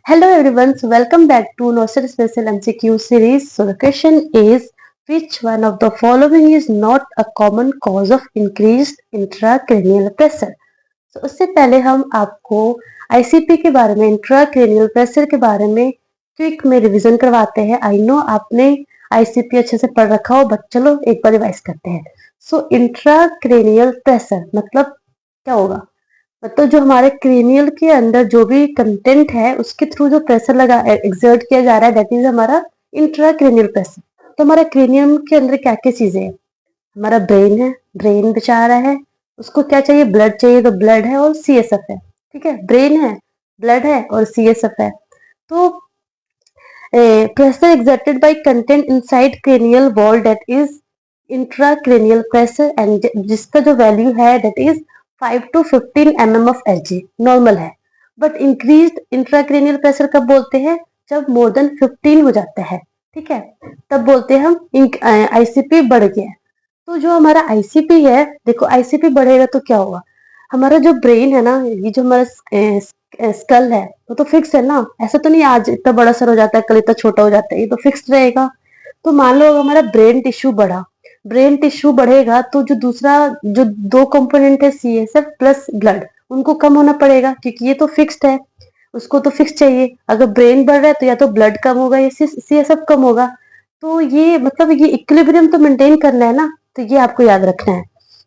Hello everyone, so welcome back to Noster Special MCQ series. So the question is, which one of the following is not a common cause of increased intracranial pressure? So उससे पहले हम आपको ICP के बारे में, intracranial pressure के बारे में क्विक में रिवीजन करवाते हैं। आई नो आपने ICP अच्छे से पढ़ रखा हो, बट चलो एक बार रिवाइज करते हैं। सो इंट्राक्रेनियल प्रेशर मतलब क्या होगा? मतलब जो हमारे क्रेनियल के अंदर जो भी कंटेंट है उसके थ्रू जो प्रेशर लगा एक्सर्ट किया जा रहा है, दैट इज हमारा इंट्राक्रेनियल प्रेशर। तो हमारा क्रेनियम के अंदर क्या क्या चीजें हैं? हमारा ब्रेन है, ब्रेन बेचारा है, उसको क्या चाहिए? ब्लड चाहिए, तो ब्लड है और CSF है। ठीक है, ब्रेन है, ब्लड है और CSF है। तो pressure exerted by content inside cranial wall, that is intracranial pressure, and जिसका जो वैल्यू है that is 5 to 15 mm of Hg normal है। बट इंक्रीज्ड इंट्राक्रेनियल प्रेशर कब बोलते हैं? जब मोर देन 15 हो जाता है। ठीक है, तब बोलते हैं हम ICP बढ़ गया। तो जो हमारा ICP है, देखो ICP बढ़ेगा तो क्या होगा? हमारा जो ब्रेन है ना, ये जो हमारा स्कल है वो तो फिक्स है ना। ऐसा तो नहीं आज इतना बड़ा सर हो जाता है, कल इतना छोटा हो जाता है, ये तो फिक्स रहेगा। तो मान लो हमारा ब्रेन टिश्यू बढ़ा, ब्रेन टिश्यू बढ़ेगा तो जो दूसरा जो दो कंपोनेंट है CSF प्लस ब्लड, उनको कम होना पड़ेगा क्योंकि ये तो फिक्स्ड है, उसको तो फिक्स चाहिए। अगर ब्रेन बढ़ रहा है तो या तो ब्लड कम होगा या CSF कम होगा। तो ये मतलब ये इक्विलिब्रियम तो मेंटेन करना है ना, तो ये आपको याद रखना है।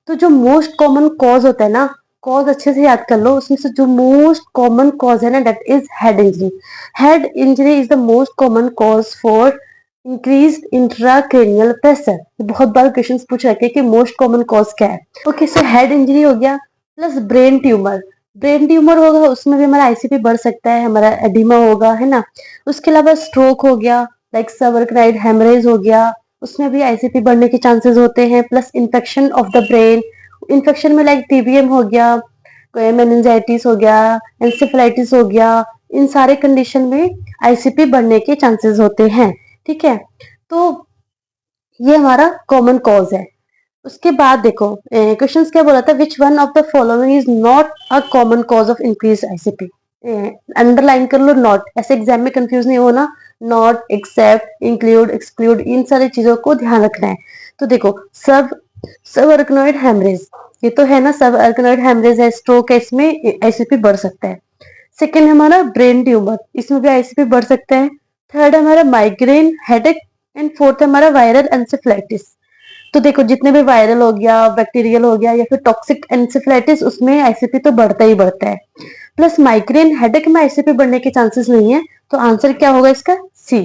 तो जो मोस्ट कॉमन कॉज होता है ना, कॉज अच्छे से याद कर लो, उसमें से जो मोस्ट कॉमन कॉज है ना, that is head injury. Head injury is the most common cause for increase intracranial pressure. बहुत बार क्वेश्चन पूछ रखे कि मोस्ट कॉमन कॉज क्या है। ओके, सो हेड इंजरी हो गया, plus brain tumour. Brain tumour होगा उसमें भी हमारा ICP बढ़ सकता है, हमारा एडिमा होगा, है ना। उसके अलावा स्ट्रोक हो गया, लाइक सबअर्कनाइड हेमरेज हो गया, उसमें भी ICP बढ़ने के चांसेस होते हैं। Plus infection of the brain, infection में लाइक TBM हो गया, मेनिंजाइटिस हो गया, एंसेफेलाइटिस हो गया, इन सारे कंडीशन में ICP बढ़ने के चांसेस होते हैं। ठीक है, तो ये हमारा कॉमन कॉज है। उसके बाद देखो क्वेश्चंस क्या बोला था, which one of the following is not a common cause of increase ICP। Underline कर लो नॉट, ऐसे एग्जाम में कंफ्यूज नहीं होना। नॉट, एक्सेप्ट, इंक्लूड, एक्सक्लूड, इन सारी चीजों को ध्यान रखना है। तो देखो सब अर्कनॉइड हेमरेज, ये तो है ना, सब अर्कनॉइड हेमरेज है, स्ट्रोक है, इसमें ICP बढ़ सकता है। सेकेंड हमारा ब्रेन ट्यूमर, इसमें भी ICP बढ़ सकता है। थर्ड हमारा माइग्रेन, हेडेक, एंड फोर्थ हमारा वायरल एंसेफेलाइटिस। तो देखो जितने भी वायरल हो गया, बैक्टीरियल हो गया या फिर टॉक्सिक एंसेफेलाइटिस, उसमें ICP तो बढ़ता ही बढ़ता है। प्लस माइग्रेन हेडेक में ICP बढ़ने के चांसेस नहीं है। तो आंसर क्या होगा इसका? C।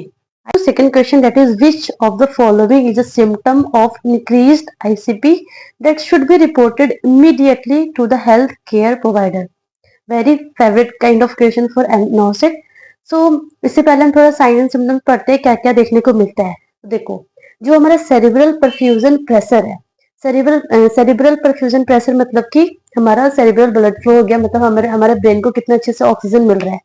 Second question, that is which of the following is a symptom of increased ICP that should be reported immediately to the health care provider. Very favourite kind of question for नॉसेट। So इससे पहले हम थोड़ा sign and symptoms पढ़ते हैं, क्या क्या देखने को मिलता है। देखो, जो हमारा सेरिब्रल परफ्यूजन प्रेशर है, सेरिब्रल परफ्यूजन प्रेशर मतलब कि हमारा सेरिब्रल ब्लड फ्लो हो गया, मतलब हमारे हमारे ब्रेन को कितना अच्छे से ऑक्सीजन मिल रहा है।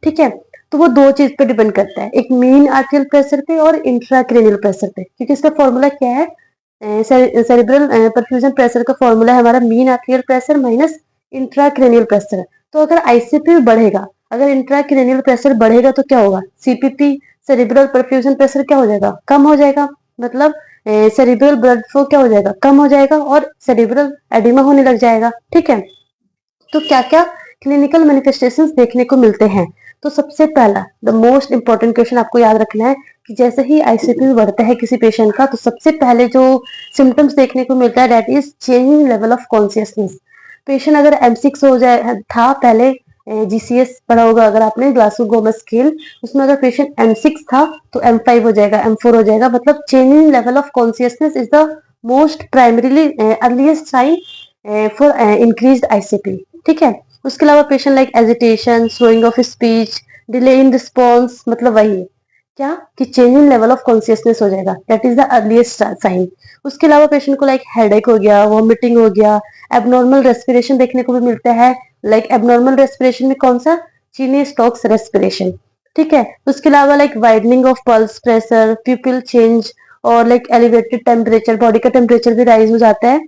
ठीक है, तो वो दो चीज पे डिपेंड करता है, एक मीन आर्टियल प्रेशर पे और इंट्राक्रेनियल प्रेशर पे। क्योंकि इसका फॉर्मूला क्या है? सेरिब्रल परफ्यूजन प्रेशर का फॉर्मूला है हमारा mean आर्टियल pressure minus intracranial pressure. तो अगर ICP बढ़ेगा, अगर इंट्राक्रेनियल प्रेशर बढ़ेगा तो क्या होगा? CPP, सेरिब्रल परफ्यूजन प्रेशर क्या हो जाएगा? कम हो जाएगा। मतलब सेरिब्रल ब्लड फ्लो क्या हो जाएगा? कम हो जाएगा और सेरिब्रल एडिमा होने लग जाएगा। ठीक है, तो क्या क्या क्लिनिकल मैनिफेस्टेशंस देखने को मिलते हैं? तो सबसे पहला, द मोस्ट इंपॉर्टेंट क्वेश्चन आपको याद रखना है कि जैसे ही ICP बढ़ता है किसी पेशेंट का, तो सबसे पहले जो सिम्टम्स देखने को मिलता है, that is changing level of consciousness. Patient अगर M6 हो जाए था पहले, GCS पढ़ा होगा अगर आपने, ग्लासगो गोमस स्केल, उसमें अगर पेशेंट M6 था तो M5 हो जाएगा, M4 हो जाएगा। मतलब changing level of consciousness is the most primarily earliest sign for increased ICP। ठीक है, उसके अलावा patient like agitation, slowing of speech, delay in response, मतलब वही क्या कि change in level of consciousness हो जाएगा, that is the earliest sign. उसके अलावा पेशेंट को लाइक हेडेक हो गया, वॉमिटिंग हो गया, एबनॉर्मल रेस्पिरेशन देखने को भी मिलता है। लाइक एबनॉर्मल रेस्पिरेशन में कौन सा? चीनी स्टोक्स रेस्पिरेशन। ठीक है, उसके अलावा like widening of pulse pressure, प्यूपिल change, और लाइक एलिवेटेड टेम्परेचर, बॉडी का टेम्परेचर भी राइज हो जाता है।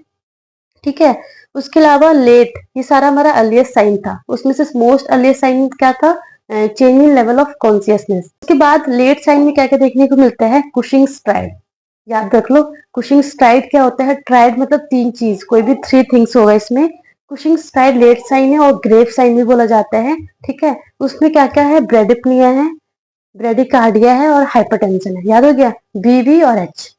ठीक है, उसके अलावा लेट, ये सारा हमारा अर्लीस्ट साइन था। उसमें से मोस्ट अर्लीस्ट साइन क्या था? Change in level of consciousness. उसके बाद लेट साइन में क्या क्या देखने को मिलता है, कुशिंग स्ट्राइड। याद रख लो, कुशिंग स्ट्राइड क्या होता है, ट्राइड मतलब तीन चीज, कोई भी थ्री थिंग्स होगा इसमें। कुशिंग स्ट्राइड लेट साइन है और ग्रेव साइन भी बोला जाता है, ठीक है। उसमें क्या क्या है, ब्रेडिप्निया है, ब्रेडिकार्डिया है और हाइपरटेंशन है। याद हो गया, बी और एच,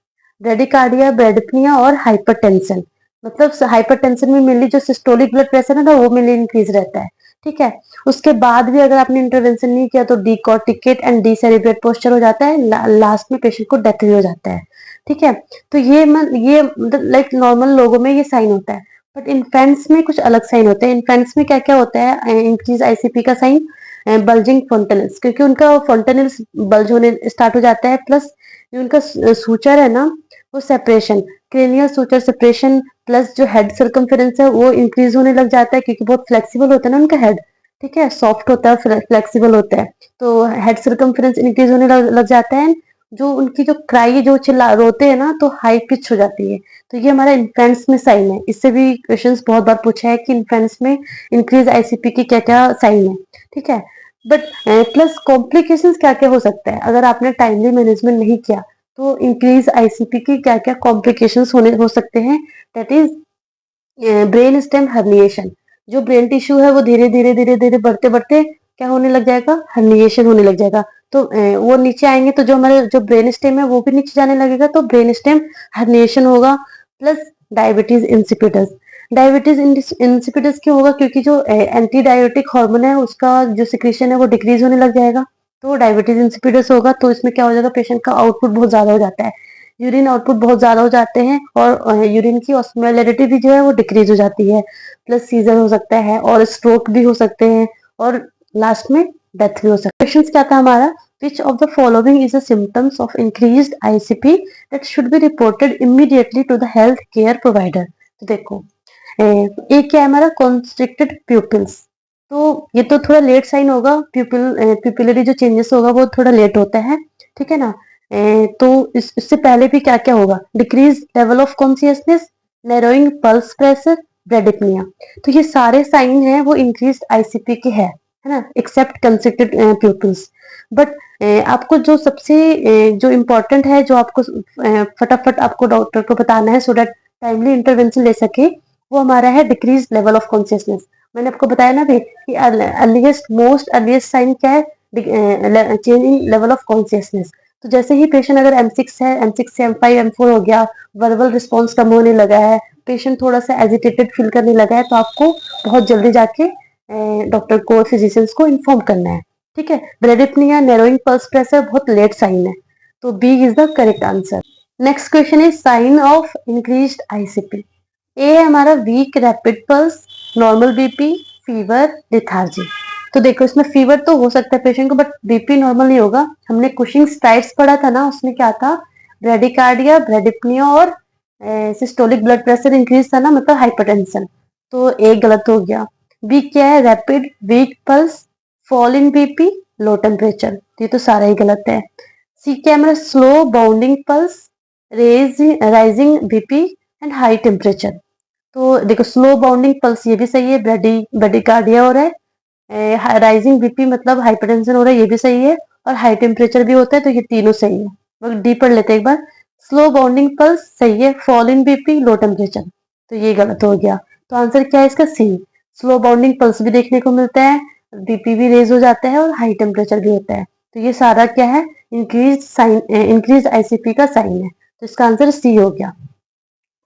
ब्रेडिकार्डिया, ब्रेडिप्निया और हाइपरटेंशन। मतलब हाइपरटेंशन में मेनली जो सिस्टोलिक ब्लड प्रेशर है ना, वो मेनली इंक्रीज रहता है, ठीक है। उसके बाद भी अगर आपने इंटरवेंशन नहीं किया तो डिकॉर्टिकेट एंड डिसेरिब्रेट पोस्चर हो जाता है, लास्ट में पेशेंट को डेथ भी हो जाता है, ठीक है। तो ये मतलब लाइक नॉर्मल लोगों में ये साइन होता है, बट इन्फेंट्स में कुछ अलग साइन होते हैं। इन्फेंट्स में क्या क्या होता है, इंक्रीज आईसीपी का साइन, बल्जिंग फोंटेनल्स, क्योंकि उनका फोंटेनल्स बल्ज होने स्टार्ट हो जाता है, प्लस जो उनका सूचर है ना, वो separation, cranial suture separation, plus जो हेड सर्कमफेरेंस है वो इंक्रीज होने लग जाता है, क्योंकि बहुत फ्लेक्सिबल होता है ना उनका हेड, ठीक है, सॉफ्ट होता है, फ्लेक्सिबल होता है, तो हेड सर्कमफेरेंस इंक्रीज होने लग जाता है। जो उनकी जो क्राई जो चिल्ला रोते हैं ना, तो हाई पिच हो जाती है। तो ये हमारा इन्फेंट्स में साइन है। इससे भी क्वेश्चंस बहुत बार पूछा है कि इन्फेंट्स में इंक्रीज आईसीपी की क्या क्या साइन है, ठीक है। बट प्लस कॉम्प्लिकेशंस क्या क्या हो सकता है अगर आपने टाइमली मैनेजमेंट नहीं किया, तो इंक्रीज आईसीपी की क्या क्या कॉम्प्लिकेशंस होने हो सकते हैं, that is brain stem herniation. जो ब्रेन टिश्यू है वो धीरे धीरे धीरे धीरे बढ़ते बढ़ते क्या होने लग जाएगा, हर्निएशन होने लग जाएगा। तो वो नीचे आएंगे तो जो हमारे जो ब्रेन स्टेम है वो भी नीचे जाने लगेगा, तो ब्रेन स्टेम हर्निएशन होगा। Plus diabetes insipidus, diabetes insipidus क्यों होगा, क्योंकि जो एंटी डायबिटिक हार्मोन है उसका जो सिक्रीशन है वो डिक्रीज होने लग जाएगा, तो डायबिटीज इंसिपिडस होगा। तो इसमें क्या हो जाएगा, पेशेंट का आउटपुट बहुत ज्यादा हो जाता है, यूरिन आउटपुट बहुत ज्यादा हो जाते हैं, और यूरिन की ऑस्मोलैरिटी भी जो है वो डिक्रीज हो जाती है, प्लस सीजर हो सकता है और स्ट्रोक भी हो सकते हैं, और लास्ट में डेथ भी हो सकती है। क्वेश्चन क्या था हमारा, which of the following is the symptoms of increased ICP that should be reported immediately to the health care provider. तो देखो, एक क्या है हमारा, कॉन्स्ट्रिक्टेड प्यूपिल्स। तो ये तो थोड़ा लेट साइन होगा, प्यूपिलरी जो चेंजेस होगा वो थोड़ा लेट होता है, ठीक है ना। तो इससे पहले भी क्या क्या होगा, decrease level of consciousness, narrowing pulse pressure, bradypnoea. तो ये सारे साइन हैं वो इंक्रीज आईसीपी के है ना, एक्सेप्ट कंस्ट्रिक्टेड प्यूपिल्स। बट आपको जो सबसे जो इम्पोर्टेंट है, जो आपको फटाफट आपको डॉक्टर को बताना है, सो दैट टाइमली इंटरवेंशन ले सके, वो हमारा है डिक्रीज लेवल ऑफ कॉन्शियसनेस। मैंने आपको बताया ना भी कि अर्लीस्ट मोस्ट अर्लीस्ट साइन क्या है, change in level of consciousness. तो जैसे ही पेशेंट अगर M6 है, M6 से M5 M4 हो गया, वर्बल रिस्पॉन्स कम होने लगा है, पेशेंट थोड़ा सा एजिटेटेड फील करने लगा है, तो आपको बहुत जल्दी जाके डॉक्टर को, फिजिशियंस को इन्फॉर्म करना है, ठीक है। ब्रेडिपनिया, नैरोइंग पल्स प्रेशर बहुत लेट साइन है, तो B is the correct answer. Next question is sign of increased ICP. A है हमारा weak rapid pulse, normal BP, fever, lethargy. तो देखो इसमें फीवर तो हो सकता है पेशेंट को, बट बीपी नॉर्मल नहीं होगा। हमने कुशिंग स्ट्राइड्स पढ़ा था ना, उसमें क्या था, ब्रेडिकार्डिया, ब्रेडिप्निया और सिस्टोलिक ब्लड प्रेशर इंक्रीज था ना, मतलब हाइपरटेंशन। तो एक गलत हो गया। बी क्या है, rapid week pulse, fall in BP, low temperature. ये तो सारा ही गलत है। सी क्या है, slow bounding pulse, rising BP and high temperature. तो देखो स्लो बाउंडिंग पल्स ये भी सही है, ब्रेडिकार्डिया हो रहा है, राइजिंग बीपी मतलब हाइपरटेंशन हो रहा है, ये भी सही है, और हाई टेम्परेचर भी होता है, तो ये तीनों सही है। मतलब डी पढ़ लेते हैं एक बार। स्लो बाउंडिंग पल्स सही है, fall in BP, low temperature, तो ये गलत हो गया। तो आंसर क्या है इसका, सी। स्लो बाउंडिंग पल्स भी देखने को मिलता है, बीपी भी रेज हो जाता है, और हाई टेम्परेचर भी होता है। तो ये सारा क्या है, इंक्रीज आईसीपी का साइन है, तो इसका आंसर सी हो गया,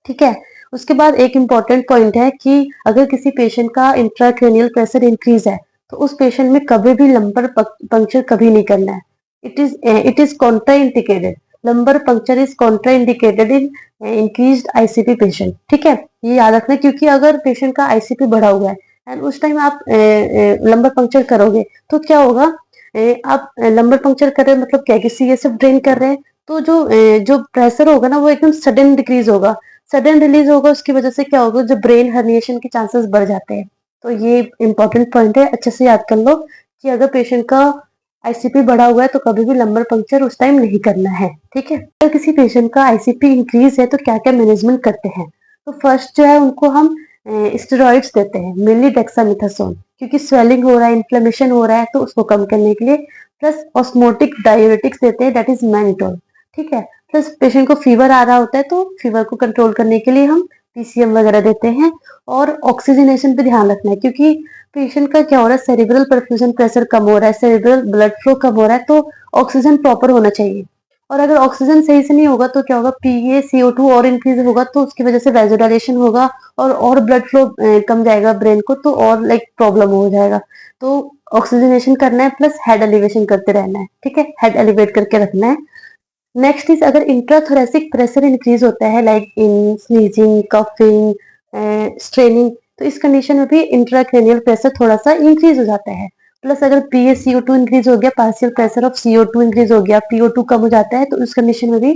ठीक है। उसके बाद एक इम्पॉर्टेंट पॉइंट है कि अगर किसी पेशेंट का इंट्राक्रेनियल प्रेशर इंक्रीज है, तो उस पेशेंट में कभी भी लंबर पंक्चर कभी नहीं करना है। It is Contra indicated, lumbar puncture is Contra indicated in increased ICP patient, ठीक है। ये याद रखना, क्योंकि अगर पेशेंट का आईसीपी बढ़ा हुआ है एंड उस टाइम आप लंबर पंक्चर करोगे, तो क्या होगा, आप लंबर पंक्चर कर रहे हैं मतलब क्या, किसी ये सब ड्रेन कर रहे हैं, तो जो प्रेशर होगा ना वो एकदम सडन डिक्रीज होगा, सडन रिलीज होगा, उसकी वजह से क्या होगा, जो ब्रेन हर्निएशन के चांसेस बढ़ जाते हैं। तो ये इंपॉर्टेंट पॉइंट है, अच्छे से याद कर लो कि अगर पेशेंट का आईसीपी बढ़ा हुआ है तो कभी भी लंबर पंक्चर उस टाइम नहीं करना है, ठीक है। अगर किसी पेशेंट का आईसीपी इंक्रीज है तो क्या क्या मैनेजमेंट करते हैं, तो फर्स्ट जो है उनको हम स्टेरॉइड्स देते हैं, मेनली डेक्सामेथासोन, क्योंकि स्वेलिंग हो रहा है, इन्फ्लेमेशन हो रहा है तो उसको कम करने के लिए। प्लस ऑस्मोटिक डायूरेटिक्स देते हैं, दैट इज मैनिटोल। ठीक है। प्लस पेशेंट को फीवर आ रहा होता है तो फीवर को कंट्रोल करने के लिए हम पीसीएम वगैरह देते हैं। और ऑक्सीजनेशन पे ध्यान रखना है, क्योंकि पेशेंट का क्या हो रहा है, सेरिब्रल परफ्यूजन प्रेशर कम हो रहा है, सेरिब्रल ब्लड फ्लो कम हो रहा है, तो ऑक्सीजन प्रॉपर होना चाहिए। और अगर ऑक्सीजन सही से नहीं होगा तो क्या होगा, PaCO2 और इंक्रीज होगा तो उसकी वजह से वैसोडाइलेशन होगा और ब्लड फ्लो कम जाएगा ब्रेन को, तो और लाइक प्रॉब्लम हो जाएगा। तो ऑक्सीजनेशन करना है, प्लस हेड एलिवेशन करते रहना है। ठीक है, हेड एलिवेट करके रखना है। नेक्स्ट इज, अगर इंट्राथोरेसिक प्रेशर इंक्रीज होता है like in sneezing, coughing, straining, तो इस कंडीशन में भी इंट्राक्रेनियल प्रेशर थोड़ा सा इंक्रीज हो जाता है। प्लस अगर PaCO2 इंक्रीज हो गया, partial pressure of CO2 increase हो गया, PO2 कम हो जाता है, तो उस कंडीशन में भी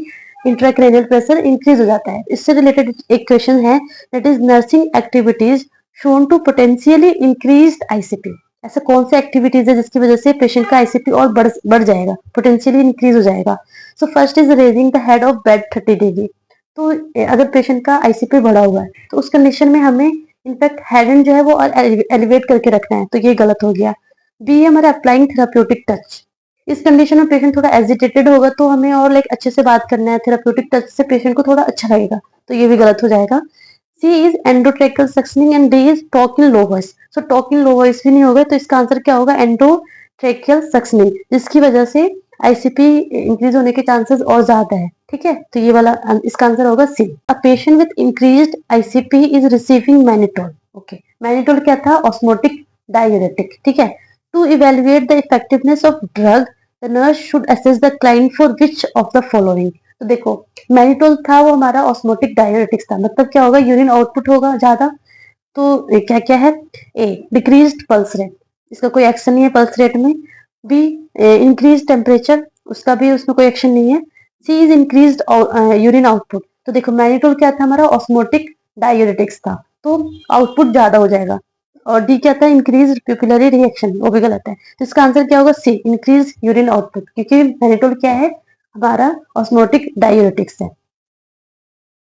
इंट्राक्रेनियल प्रेशर इंक्रीज हो जाता है। इससे रिलेटेड एक क्वेश्चन है, that is nursing activities shown to potentially increase ICP। ऐसा कौन सी एक्टिविटीज है जिसकी वजह से पेशेंट का ICP और बढ़ जाएगा, पोटेंशियली इंक्रीज हो जाएगा। So first is raising the head of bed 30 daily. तो अगर पेशेंट का ICP बढ़ा हुआ है तो उस कंडीशन में हमें इनफैक्ट हेड एंड जो है वो एलिवेट करके रखना है, तो ये गलत हो गया। बी हमारा अप्लाइंग थेराप्यूटिक टच। इस कंडीशन में पेशेंट थोड़ा एजिटेटेड होगा तो हमें और लाइक अच्छे से बात करना है, थेराप्यूटिक टच से पेशेंट को थोड़ा अच्छा लगेगा, तो ये भी गलत हो जाएगा। C is endotracheal suctioning and D is talk in low voice. So talk in low voice भी नहीं होगा, तो इसका आंसर क्या होगा, एंडोट्रेकियल सक्शनिंग, जिसकी वजह से ICP इंक्रीज होने के चांसेस और ज्यादा है। ठीक है, तो ये वाला इसका आंसर होगा C. A patient with increased ICP is receiving mannitol. Okay, mannitol क्या था, ऑस्मोटिक डायूरेटिक। ठीक है। To evaluate the effectiveness of drug, the nurse should assess the client for which of the following. तो देखो, mannitol था वो हमारा osmotic diuretics था, मतलब क्या होगा, यूरिन आउटपुट होगा ज्यादा। तो क्या क्या है, ए डिक्रीज्ड पल्स रेट, इसका कोई एक्शन नहीं है पल्स रेट में। बी इंक्रीज टेम्परेचर, उसका भी उसमें कोई एक्शन नहीं है। सी इज इंक्रीज्ड यूरिन आउटपुट। तो देखो मैनिटोल क्या था हमारा, ऑस्मोटिक डायूरेटिक्स था, तो आउटपुट ज्यादा हो जाएगा। और डी क्या था, इंक्रीज प्यूपिलरी रिएक्शन, वो भी गलत है। तो इसका आंसर क्या होगा, सी इंक्रीज यूरिन आउटपुट, क्योंकि मैनिटोल क्या है, हमारा ऑस्मोटिक डायूरेटिक्स है।